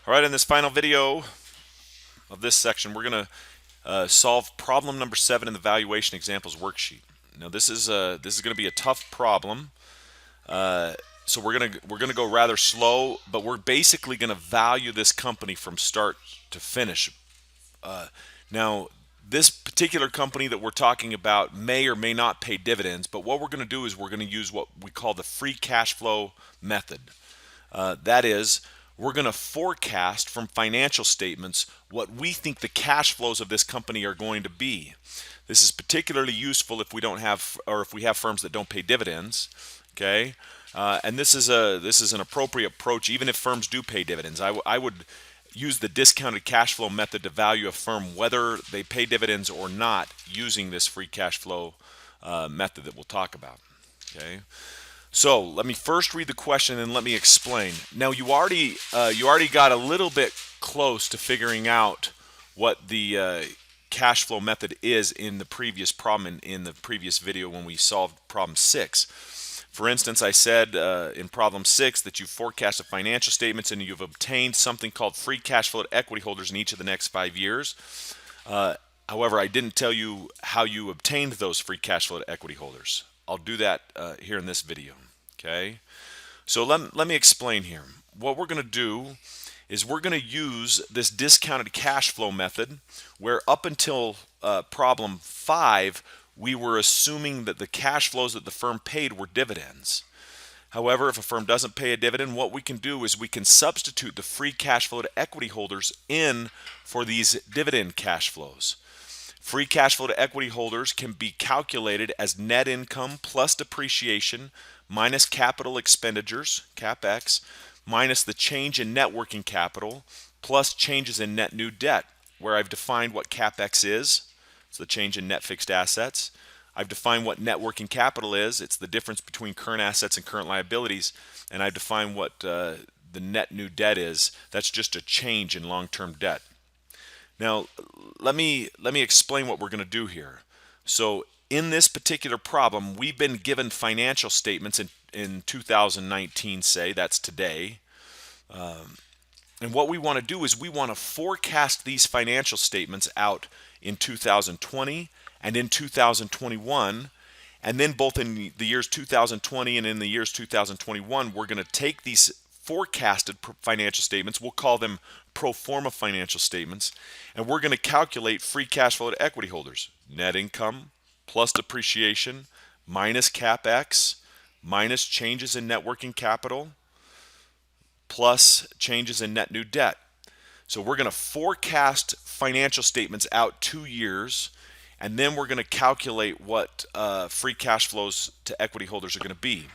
All right, in this final video of this section, we're going to solve problem number 7 in the valuation examples worksheet. Now, this is going to be a tough problem, so we're gonna go rather slow, but we're basically going to value this company from start to finish. Now, this particular company that we're talking about may or may not pay dividends, but what we're going to do is we're going to use what we call the free cash flow method. That is, we're going to forecast from financial statements what we think the cash flows of this company are going to be. This is particularly useful if we don't have, or if we have firms that don't pay dividends. Okay, and this is an appropriate approach even if firms do pay dividends. I would use the discounted cash flow method to value a firm whether they pay dividends or not, using this free cash flow method that we'll talk about. Okay. So let me first read the question and let me explain. Now you already got a little bit close to figuring out what the cash flow method is in the previous problem in the previous video when we solved problem 6. For instance, I said in problem 6 that you forecast the financial statements and you've obtained something called free cash flow to equity holders in each of the next 5 years. However, I didn't tell you how you obtained those free cash flow to equity holders. I'll do that here in this video. Okay, so let me explain here. What we're going to do is we're going to use this discounted cash flow method, where up until problem 5 we were assuming that the cash flows that the firm paid were dividends. However, if a firm doesn't pay a dividend, what we can do is we can substitute the free cash flow to equity holders in for these dividend cash flows. Free cash flow to equity holders can be calculated as net income plus depreciation minus capital expenditures, CapEx, minus the change in net working capital plus changes in net new debt, where I've defined what CapEx is. It's the change in net fixed assets. I've defined what net working capital is. It's the difference between current assets and current liabilities. And I've defined what the net new debt is. That's just a change in long-term debt. Now, let me explain what we're going to do here. So in this particular problem, we've been given financial statements in 2019, say, that's today. And what we want to do is we want to forecast these financial statements out in 2020 and in 2021. And then both in the years 2020 and in the years 2021, we're going to take these forecasted financial statements, we'll call them pro forma financial statements, and we're going to calculate free cash flow to equity holders. Net income plus depreciation minus CapEx minus changes in net working capital plus changes in net new debt. So we're going to forecast financial statements out 2 years, and then we're going to calculate what free cash flows to equity holders are going to be.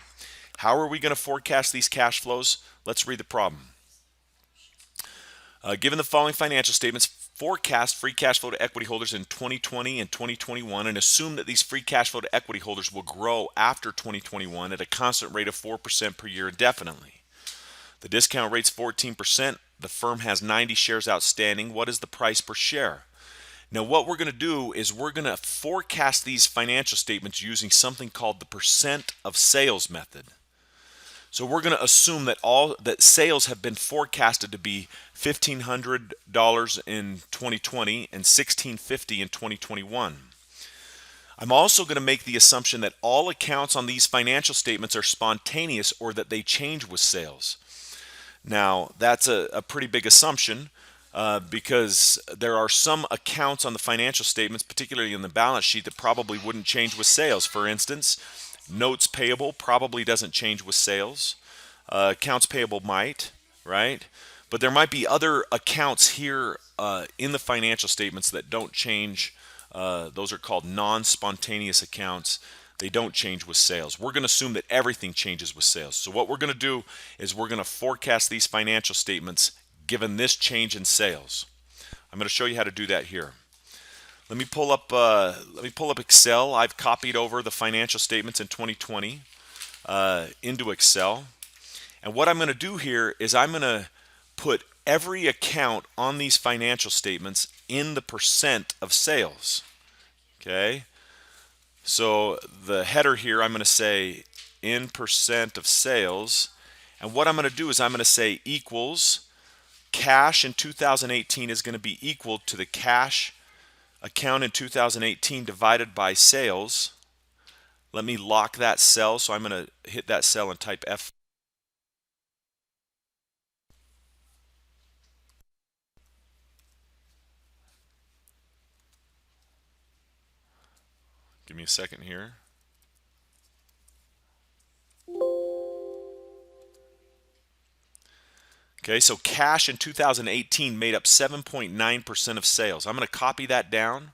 How are we going to forecast these cash flows? Let's read the problem. Given the following financial statements, forecast free cash flow to equity holders in 2020 and 2021 and assume that these free cash flow to equity holders will grow after 2021 at a constant rate of 4% per year indefinitely. The discount rate's 14%. The firm has 90 shares outstanding. What is the price per share? Now what we're going to do is we're going to forecast these financial statements using something called the percent of sales method. So we're going to assume that sales have been forecasted to be $1,500 in 2020 and $1,650 in 2021. I'm also going to make the assumption that all accounts on these financial statements are spontaneous or that they change with sales. Now that's a pretty big assumption because there are some accounts on the financial statements, particularly in the balance sheet, that probably wouldn't change with sales. For instance, notes payable probably doesn't change with sales. Accounts payable might, right? But there might be other accounts here in the financial statements that don't change. Those are called non-spontaneous accounts. They don't change with sales. We're going to assume that everything changes with sales. So what we're going to do is we're going to forecast these financial statements given this change in sales. I'm going to show you how to do that here. Let me pull up Excel. I've copied over the financial statements in 2020 into Excel. And what I'm going to do here is I'm going to put every account on these financial statements in the percent of sales. Okay? So the header here, I'm going to say in percent of sales. And what I'm going to do is I'm going to say equals cash in 2018 is going to be equal to the cash account in 2018 divided by sales. Let me lock that cell, so I'm going to hit that cell and type F. Give me a second here. Okay, so cash in 2018 made up 7.9% of sales. I'm going to copy that down.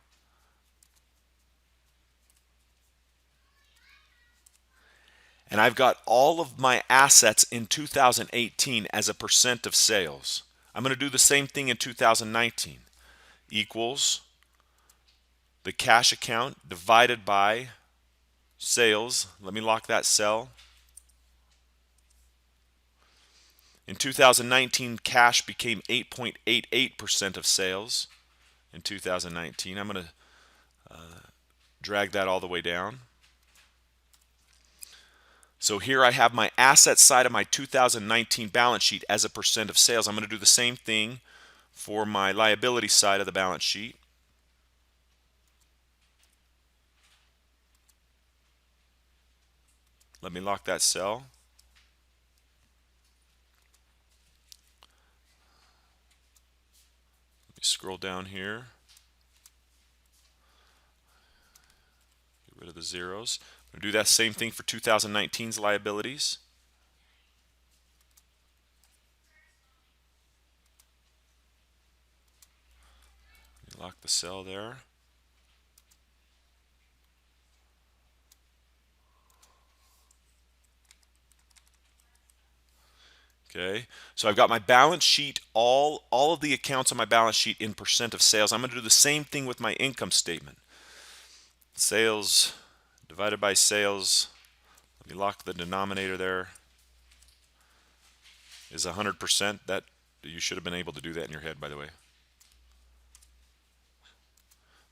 And I've got all of my assets in 2018 as a percent of sales. I'm going to do the same thing in 2019. Equals the cash account divided by sales. Let me lock that cell. In 2019, cash became 8.88% of sales in 2019. I'm going to drag that all the way down. So here I have my asset side of my 2019 balance sheet as a percent of sales. I'm going to do the same thing for my liability side of the balance sheet. Let me lock that cell. Let me scroll down here. Get rid of the zeros. I'm going to do that same thing for 2019's liabilities. Let me lock the cell there. Okay, so I've got my balance sheet, all of the accounts on my balance sheet in percent of sales. I'm going to do the same thing with my income statement. Sales divided by sales. Let me lock the denominator there. Is 100%. That you should have been able to do that in your head, by the way.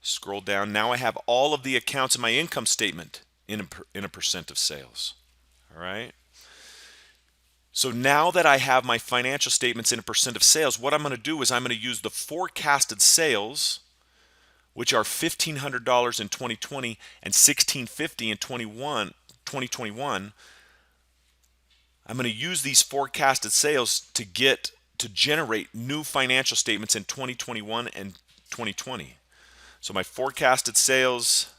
Scroll down. Now I have all of the accounts in my income statement in a percent of sales. All right. So now that I have my financial statements in a percent of sales, what I'm going to do is I'm going to use the forecasted sales, which are $1,500 in 2020 and $1,650 in 2021. I'm going to use these forecasted sales to generate new financial statements in 2021 and 2020. So my forecasted sales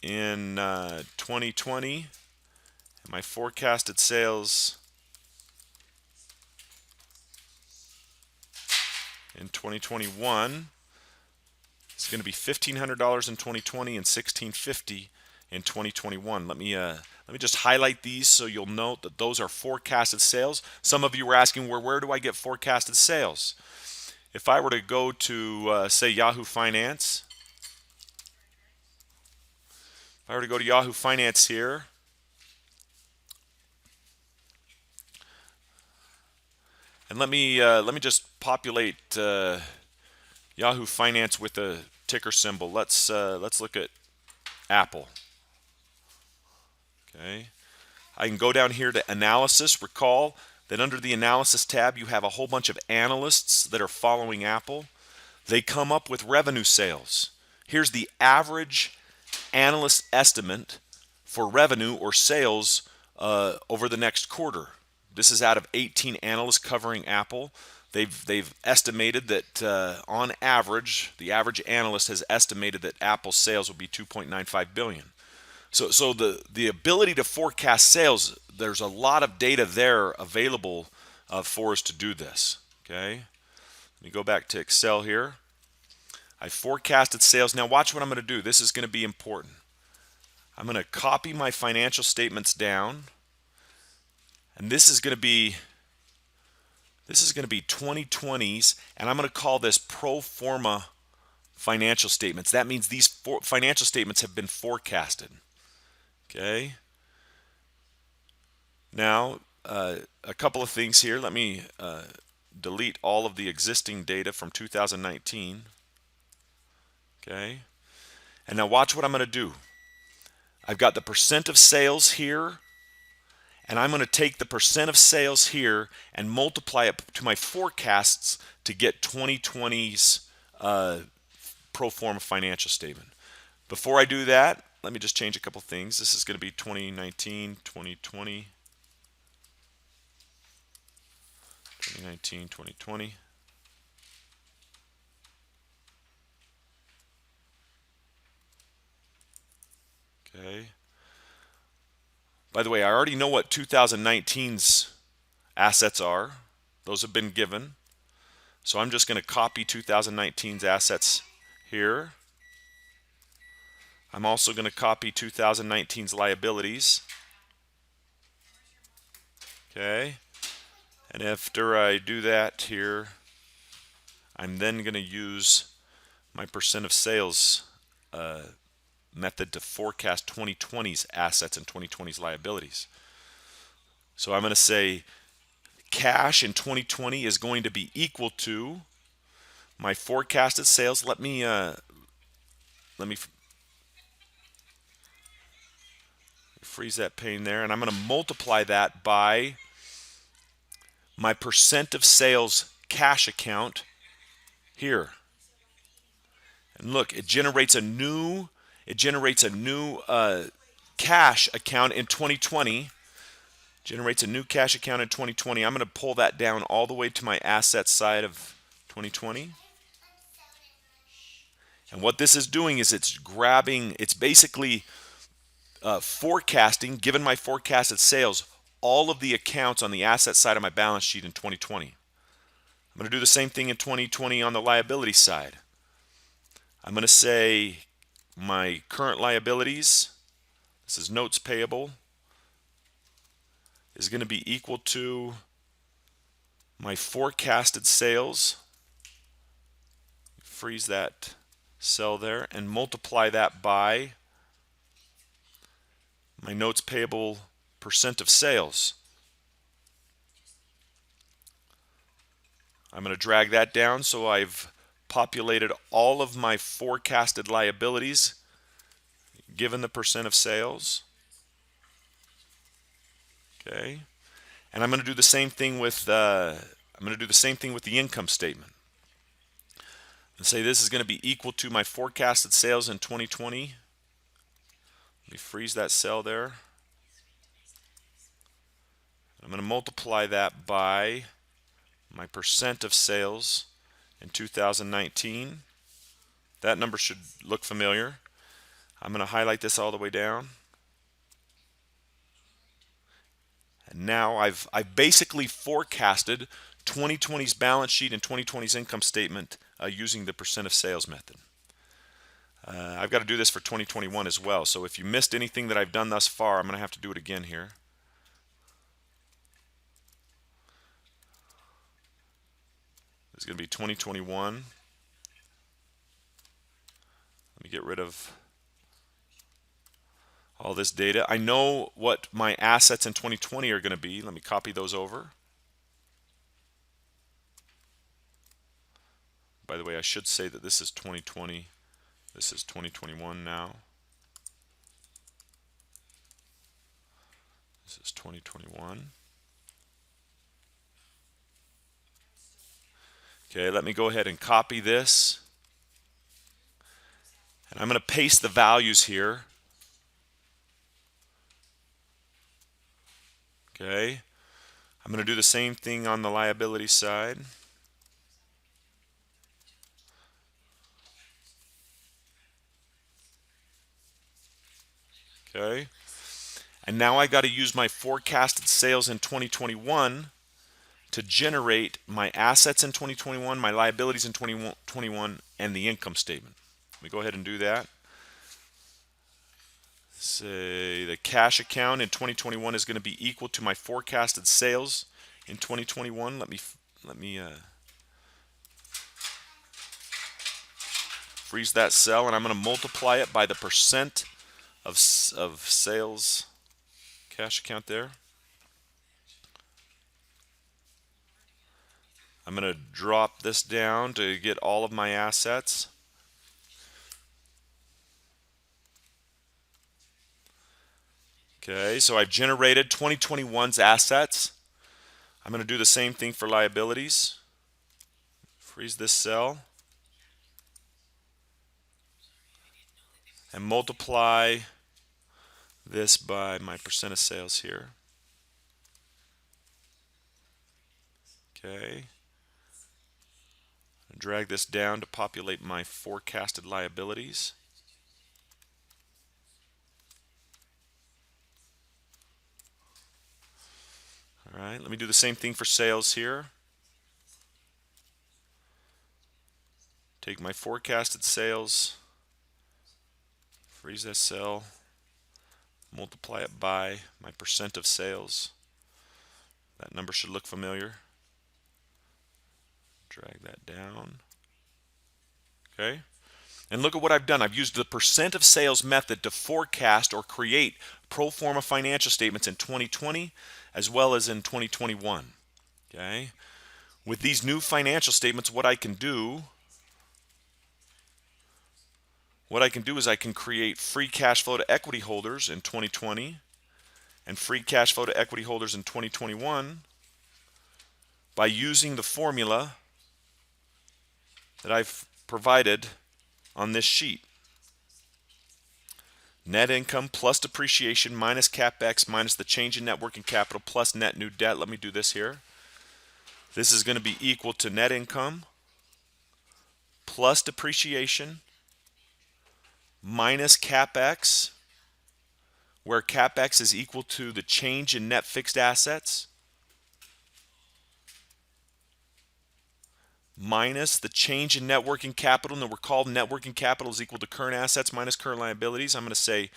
in 2020 and my forecasted sales in 2021 is going to be $1,500 in 2020 and $1,650 in 2021. Let me just highlight these so you'll note that those are forecasted sales. Some of you were asking where do I get forecasted sales? If I were to go to say Yahoo Finance, if I were to go to Yahoo Finance here, and let me just populate Yahoo Finance with a ticker symbol. Let's look at Apple. Okay, I can go down here to analysis. Recall that under the analysis tab you have a whole bunch of analysts that are following Apple. They come up with revenue sales. Here's the average analyst estimate for revenue or sales over the next quarter. This is out of 18 analysts covering Apple. They've estimated that on average, the average analyst has estimated that Apple's sales will be 2.95 billion. So the ability to forecast sales, there's a lot of data there available for us to do this. Okay, let me go back to Excel here. I forecasted sales. Now watch what I'm going to do. This is going to be important. I'm going to copy my financial statements down, and this is going to be 2020's, and I'm going to call this pro forma financial statements. That means these financial statements have been forecasted. Okay. Now, a couple of things here. Let me delete all of the existing data from 2019. Okay. And now watch what I'm going to do. I've got the percent of sales here, and I'm going to take the percent of sales here and multiply it to my forecasts to get 2020's pro forma financial statement. Before I do that, let me just change a couple things. This is going to be 2019, 2020, 2019, 2020. Okay. By the way, I already know what 2019's assets are. Those have been given. So I'm just going to copy 2019's assets here. I'm also going to copy 2019's liabilities. Okay. And after I do that here, I'm then going to use my percent of sales method to forecast 2020's assets and 2020's liabilities. So I'm going to say cash in 2020 is going to be equal to my forecasted sales. Let me freeze that pane there, and I'm going to multiply that by my percent of sales cash account here. And look, it generates a new cash account in 2020. Generates a new cash account in 2020. I'm going to pull that down all the way to my asset side of 2020. And what this is doing is it's basically forecasting, given my forecasted sales, all of the accounts on the asset side of my balance sheet in 2020. I'm going to do the same thing in 2020 on the liability side. I'm going to say my current liabilities, this is notes payable, is going to be equal to my forecasted sales. Freeze that cell there and multiply that by my notes payable percent of sales. I'm going to drag that down so I've populated all of my forecasted liabilities given the percent of sales. Okay, and I'm going to do the same thing with the income statement. And say this is going to be equal to my forecasted sales in 2020. Let me freeze that cell there. I'm going to multiply that by my percent of sales in 2019. That number should look familiar. I'm going to highlight this all the way down. And now I've basically forecasted 2020's balance sheet and 2020's income statement using the percent of sales method. I've got to do this for 2021 as well. So if you missed anything that I've done thus far, I'm going to have to do it again here. This is going to be 2021. Let me get rid of all this data. I know what my assets in 2020 are going to be. Let me copy those over. By the way, I should say that this is 2020. This is 2021 now. This is 2021. Okay, let me go ahead and copy this. And I'm going to paste the values here. Okay, I'm going to do the same thing on the liability side. Okay, and now I got to use my forecasted sales in 2021 to generate my assets in 2021, my liabilities in 2021, and the income statement. Let me go ahead and do that. Say the cash account in 2021 is going to be equal to my forecasted sales in 2021. Let me freeze that cell, and I'm going to multiply it by the percent of sales cash account there. I'm going to drop this down to get all of my assets. Okay, so I've generated 2021's assets. I'm going to do the same thing for liabilities. Freeze this cell and multiply this by my percent of sales here. Okay. Drag this down to populate my forecasted liabilities. All right, let me do the same thing for sales here. Take my forecasted sales, freeze that cell, multiply it by my percent of sales. That number should look familiar. Drag that down. Okay. And look at what I've done. I've used the percent of sales method to forecast or create pro forma financial statements in 2020 as well as in 2021. Okay. With these new financial statements, what I can do is I can create free cash flow to equity holders in 2020 and free cash flow to equity holders in 2021 by using the formula that I've provided on this sheet. Net income plus depreciation minus CapEx minus the change in net working capital plus net new debt. Let me do this here. This is going to be equal to net income plus depreciation minus CapEx, where CapEx is equal to the change in net fixed assets minus the change in net working capital. Now recall net working capital is equal to current assets minus current liabilities. I'm going to say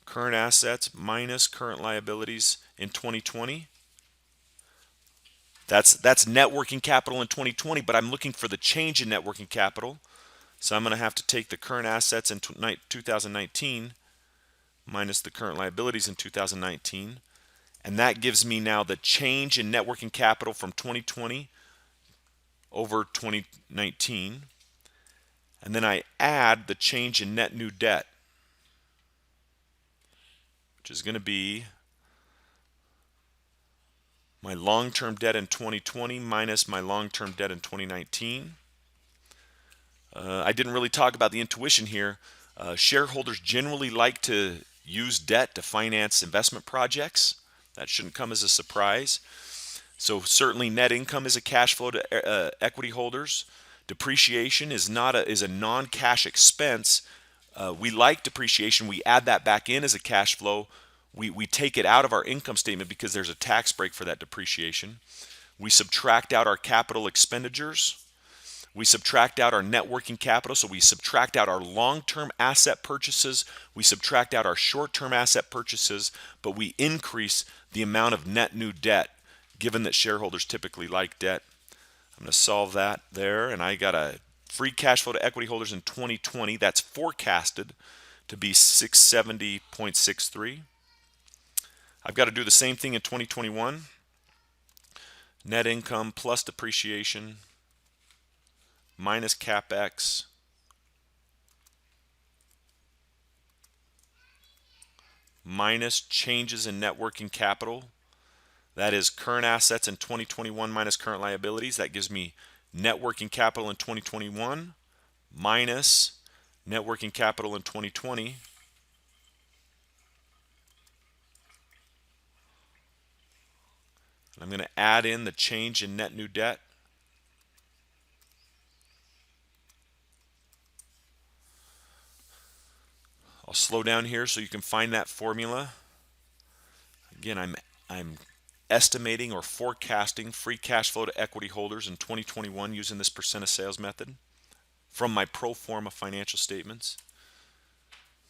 current assets minus current liabilities in 2020. That's net working capital in 2020, but I'm looking for the change in net working capital. So I'm going to have to take the current assets in 2019 minus the current liabilities in 2019. And that gives me now the change in net working capital from 2020 over 2019. And then I add the change in net new debt, which is going to be my long-term debt in 2020 minus my long-term debt in 2019. I didn't really talk about the intuition here. Shareholders generally like to use debt to finance investment projects. That shouldn't come as a surprise. So certainly net income is a cash flow to equity holders. Depreciation is a non-cash expense. We like depreciation. We add that back in as a cash flow. We take it out of our income statement because there's a tax break for that depreciation. We subtract out our capital expenditures. We subtract out our net working capital, so we subtract out our long-term asset purchases, we subtract out our short-term asset purchases, but we increase the amount of net new debt, given that shareholders typically like debt. I'm going to solve that there, and I got a free cash flow to equity holders in 2020. That's forecasted to be 670.63. I've got to do the same thing in 2021. Net income plus depreciation minus CapEx minus changes in net working capital. That is current assets in 2021 minus current liabilities. That gives me net working capital in 2021 minus net working capital in 2020. I'm going to add in the change in net new debt. I'll slow down here so you can find that formula. Again, I'm estimating or forecasting free cash flow to equity holders in 2021 using this percent of sales method from my pro forma financial statements.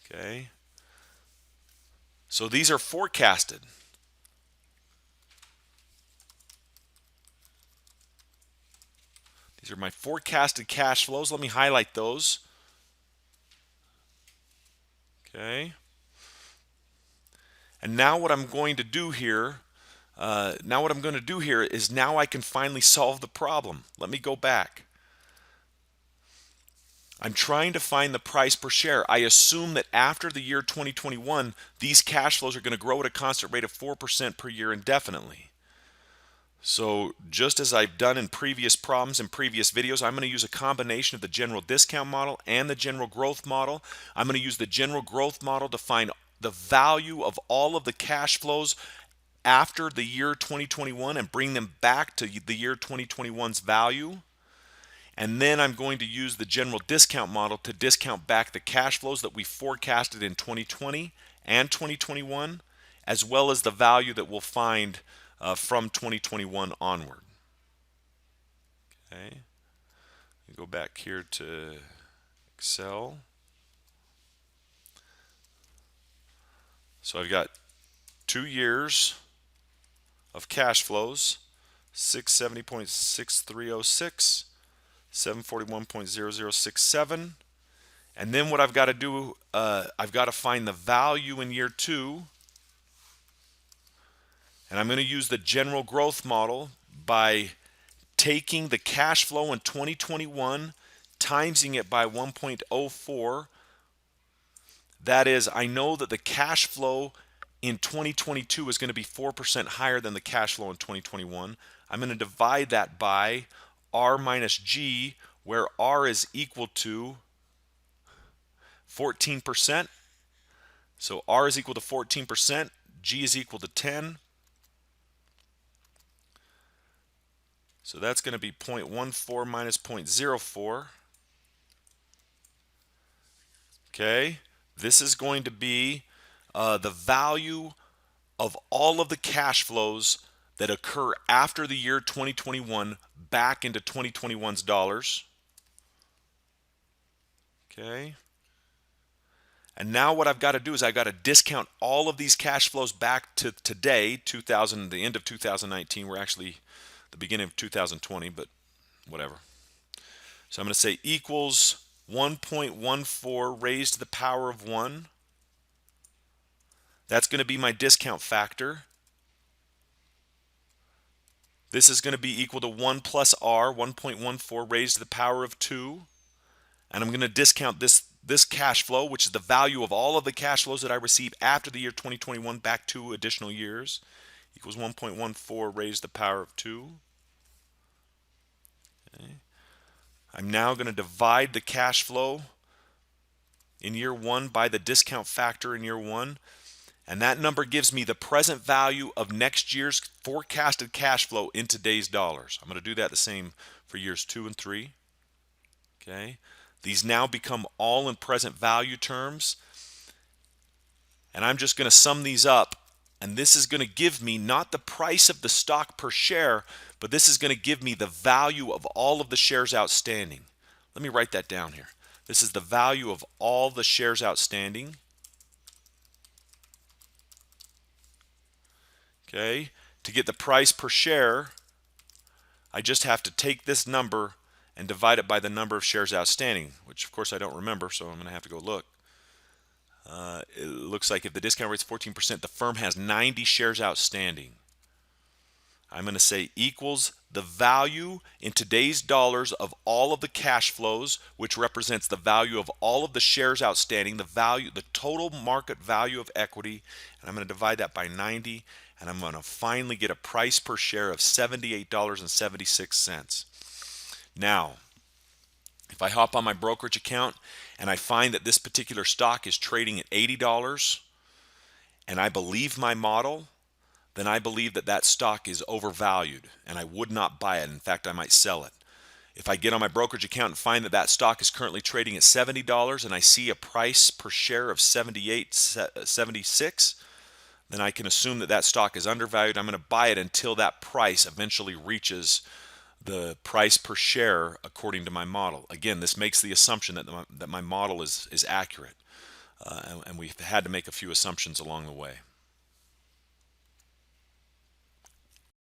Okay. So these are forecasted. These are my forecasted cash flows. Let me highlight those. Okay. And now what I'm going to do here, is now I can finally solve the problem. Let me go back. I'm trying to find the price per share. I assume that after the year 2021, these cash flows are going to grow at a constant rate of 4% per year indefinitely. So just as I've done in previous problems and previous videos, I'm going to use a combination of the general discount model and the general growth model. I'm going to use the general growth model to find the value of all of the cash flows after the year 2021 and bring them back to the year 2021's value. And then I'm going to use the general discount model to discount back the cash flows that we forecasted in 2020 and 2021, as well as the value that we'll find from 2021 onward. Okay, go back here to Excel. So I've got 2 years of cash flows, 670.6306, 741.0067, and then what I've got to do, I've got to find the value in year 2, and I'm going to use the general growth model by taking the cash flow in 2021, timesing it by 1.04. That is, I know that the cash flow in 2022 is going to be 4% higher than the cash flow in 2021. I'm going to divide that by R minus G, where R is equal to 14%. So R is equal to 14%, G is equal to 10. So that's going to be 0.14 minus 0.04. Okay, this is going to be the value of all of the cash flows that occur after the year 2021 back into 2021's dollars. Okay. And now what I've got to do is I've got to discount all of these cash flows back to today, the end of 2019. We're actually the beginning of 2020, but whatever. So I'm going to say equals 1.14 raised to the power of 1. That's going to be my discount factor. This is going to be equal to 1 plus R, 1.14 raised to the power of 2. And I'm going to discount this cash flow, which is the value of all of the cash flows that I receive after the year 2021 back 2 additional years, equals 1.14 raised to the power of 2. Okay. I'm now going to divide the cash flow in year 1 by the discount factor in year 1. And that number gives me the present value of next year's forecasted cash flow in today's dollars. I'm going to do that the same for years 2 and 3. Okay. These now become all in present value terms. And I'm just going to sum these up. And this is going to give me not the price of the stock per share, but this is going to give me the value of all of the shares outstanding. Let me write that down here. This is the value of all the shares outstanding. Okay, to get the price per share, I just have to take this number and divide it by the number of shares outstanding, which of course I don't remember, so I'm going to have to go look. It looks like if the discount rate is 14%, the firm has 90 shares outstanding. I'm going to say equals the value in today's dollars of all of the cash flows, which represents the value of all of the shares outstanding, the total market value of equity, and I'm going to divide that by 90, and I'm going to finally get a price per share of $78.76. Now, if I hop on my brokerage account and I find that this particular stock is trading at $80 and I believe my model, then I believe that that stock is overvalued and I would not buy it. In fact, I might sell it. If I get on my brokerage account and find that that stock is currently trading at $70 and I see a price per share of $78.76, then I can assume that that stock is undervalued. I'm going to buy it until that price eventually reaches the price per share according to my model. Again, this makes the assumption that my model is accurate, and we've had to make a few assumptions along the way.